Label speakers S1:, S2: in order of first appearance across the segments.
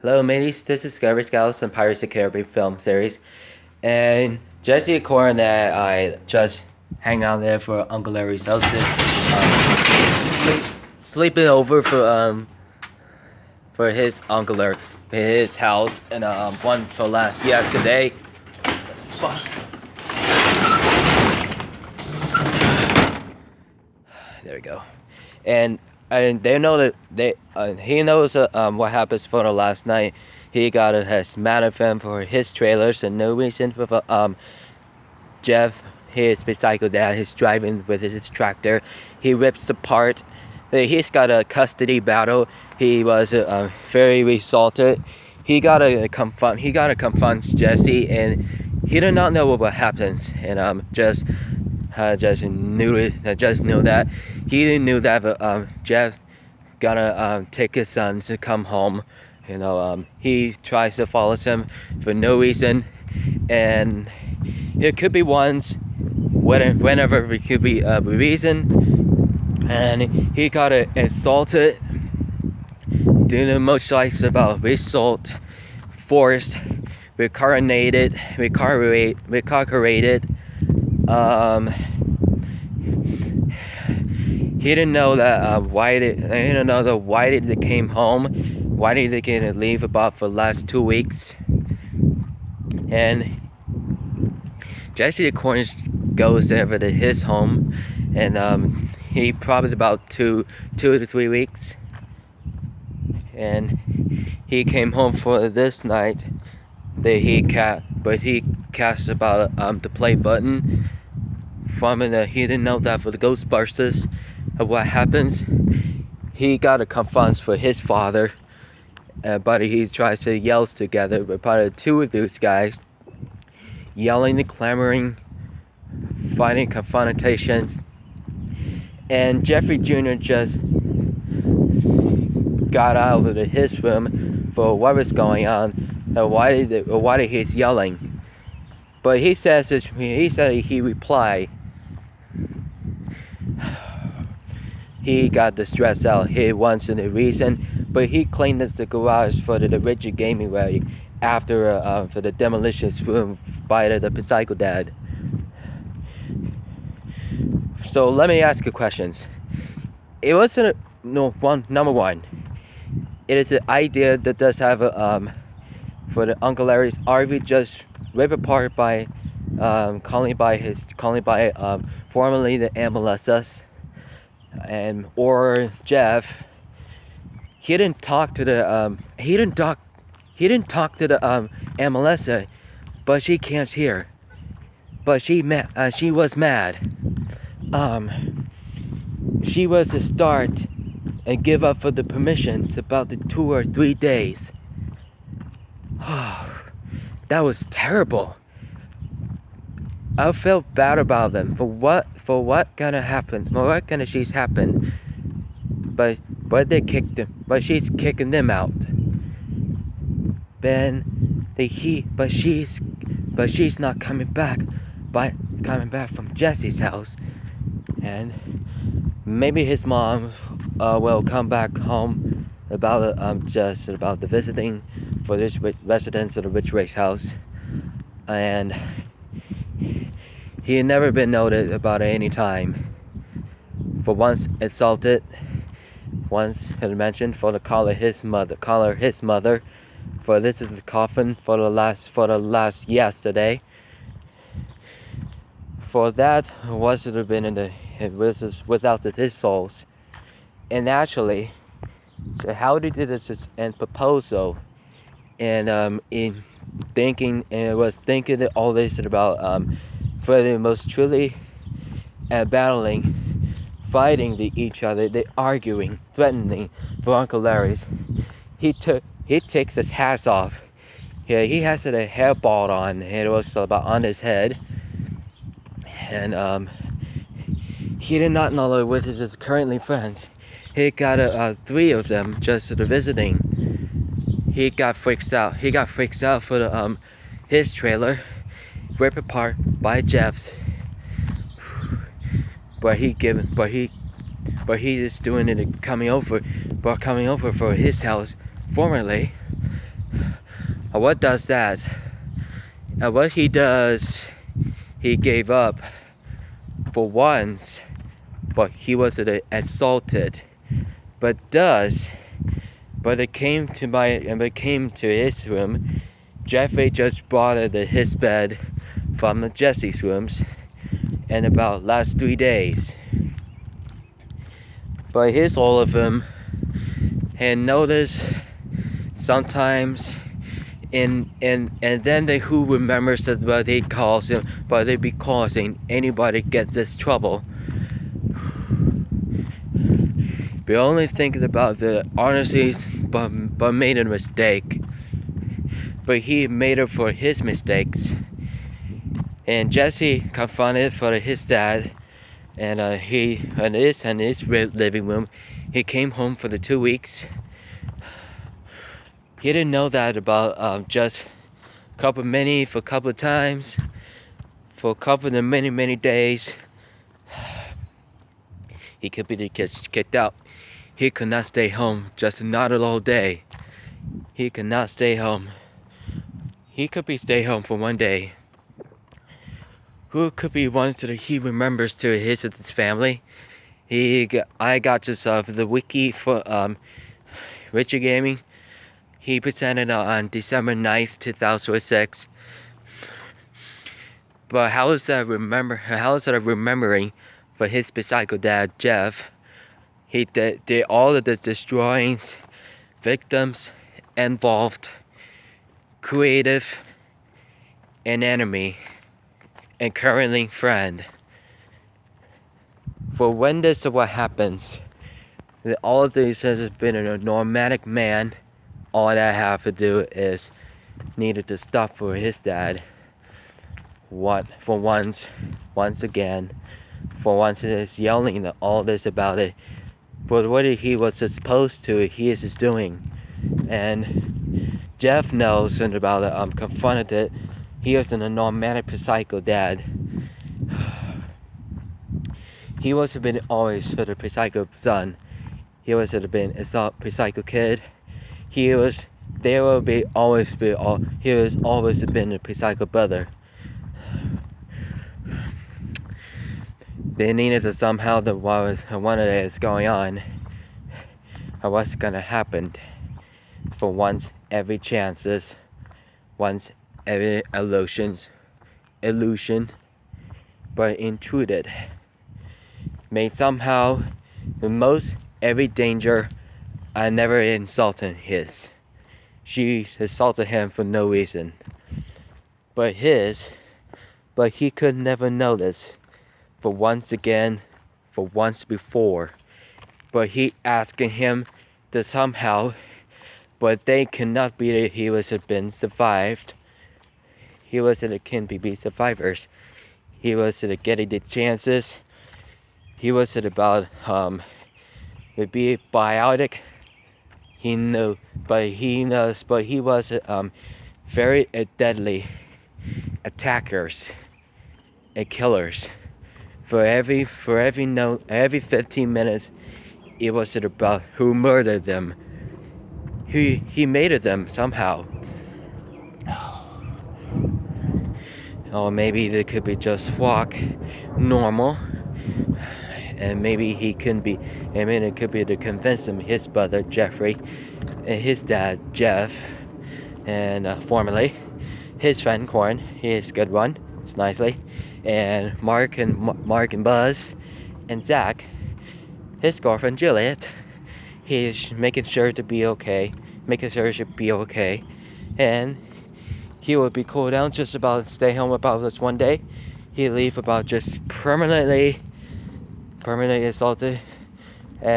S1: Hello, mateys. This is Discovery Scouts and Pirates of the Caribbean film series, and Jesse and Corin and I just hang out there for Uncle Larry's house, sleeping over for his Uncle Larry, his house, and one for last yesterday. Fuck. There we go, and they know that he knows what happens for the last night. He got his manifest for his trailers, and no reason for Jeff, his bicycle dad, he's driving with his tractor. He rips apart. He's got a custody battle. He was very resulted. He gotta confront Jesse, and he did not know what happens, and just knew it. Just knew that he knew that Jeff gonna take his son to come home. He tries to follow him for no reason, and it could be once, whenever it could be a reason, and he got assaulted. Didn't much like about result, forced, recarnated. He didn't know that why did they came home, why did they get leave about for the last 2 weeks, and Jesse the Cornish goes over to his home, and he probably about two to 3 weeks, and he came home for this night. He cast about the play button from it. He didn't know that for the Ghostbusters. What happens? He got a confront for his father, but he tries to yell together. But probably two of those guys yelling and clamoring, fighting confrontations, and Jeffrey Jr. just got out of his room for what was going on and why did he's yelling. But he replied. He got distressed out. He wants a reason, but he cleaned the garage for the rigid gaming way after for the demolitions room by the Psycho Dad. So let me ask you questions. It wasn't number one. It is an idea that does have a for the Uncle Larry's RV just ripped apart by calling by formerly the MLSS, and or Jeff. He didn't talk to the MLSS, but she can't hear. But she was mad. She was to start and give up for the permissions about the 2 or 3 days. That was terrible. I felt bad about them for what gonna happen, for what gonna she's happen. But they kicked them. But she's kicking them out. But she's not coming back. Coming back from Jesse's house, and maybe his mom will come back home about just about the visiting for this residents of the Rich Race house, and he had never been noted about it any time. For once assaulted, once had mentioned for the caller his mother. For this is the coffin for the last yesterday. For that was to have been without his souls. And actually, so how did this and proposal, and in thinking, and was thinking that all this about for the most truly battling, fighting each other, they arguing, threatening for Uncle Larry's. He takes his hat off. Yeah, he has a hairball on. It was about on his head. And he did not know with his currently friends. He got 3 of them just visiting. He got freaked out. For the his trailer ripped apart by Jeff's. But he is doing it coming over for his house formerly. What does that? What he does, he gave up for once, but he was assaulted. But it came to his room. Jeffrey just brought it to his bed from Jesse's rooms in about last 3 days. But here's all of them. And notice sometimes and then who remembers that what they calls him, but they be causing anybody gets this trouble. Be only thinking about the honesty, but made a mistake. But he made it for his mistakes. And Jesse confronted for his dad, and he in his living room. He came home for the 2 weeks. He didn't know that about just for a couple of times, for a couple of many days. He could be kicked out. He could not stay home just not a whole day. He could not stay home. He could be stay home for 1 day. Who could be ones that he remembers to his family? I got just the wiki for Richard Gaming. He presented on December 9th, 2006. But how is that remembering for his psycho dad, Jeff? He did all of the destroyings, victims involved, creative, and enemy, and currently friend. For when this is what happens, all of this has been a nomadic man. All that I have to do is needed to stop for his dad. For once again, for once it is yelling all this about it. But what he was supposed to, he is doing. And Jeff knows about it. Confronted it. He was a nomadic psycho dad. He was been always for the psycho son. He was been a psycho kid. He was always been a psycho brother. They needed to somehow that was one of that is going on. What's gonna happen? For once every chances, once every illusion, but intruded. Made somehow the most every danger. I never insulted his. She assaulted him for no reason. But he could never notice. For once before. But he asking him to somehow, but they cannot be that he was been survived. He was can be survivors. He was getting the chances. He was about to be biotic. He knows, but he was very deadly attackers and killers. For every 15 minutes, it was about who murdered them. He made them somehow. Or maybe they could be just walk normal. And maybe he couldn't be. I mean, it could be to convince him, his brother Jeffrey, and his dad Jeff, and formerly his friend Corin. He is a good one. It's nicely, and Mark and Buzz, and Zach, his girlfriend Juliet. He is making sure to be okay, making sure she be okay, and he would be cool down just about stay home about this 1 day. He leave about just permanently assaulted.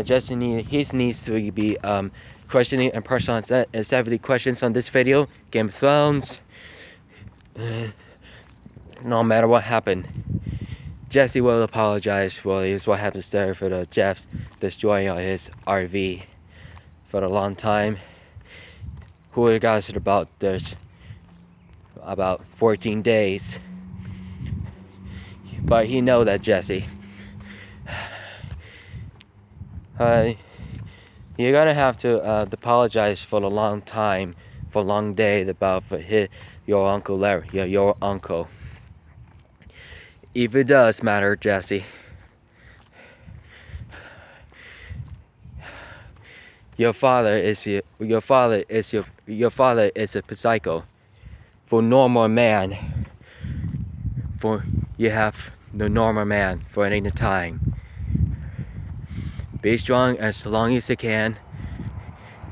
S1: Just needs to be questioning and personal and 70 questions on this video. Game of Thrones. No matter what happened, Jesse will apologize for what happens there for the Jeff's destroying his RV for a long time. Who it got about this about 14 days. But he know that Jesse. You're gonna have to apologize for a long time for a long day about your Uncle Larry, your uncle. If it does matter, Jesse, your father is a psycho. For normal man, for you have the normal man for any time. Be strong as long as you can,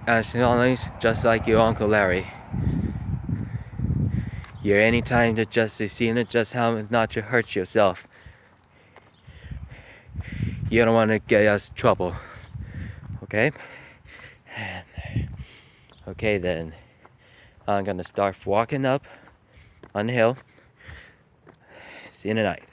S1: as long as just like your Uncle Larry. You're any time to just see it, just how not to hurt yourself. You don't want to get us trouble, okay? Okay then, I'm gonna start walking up on the hill. See you in the night.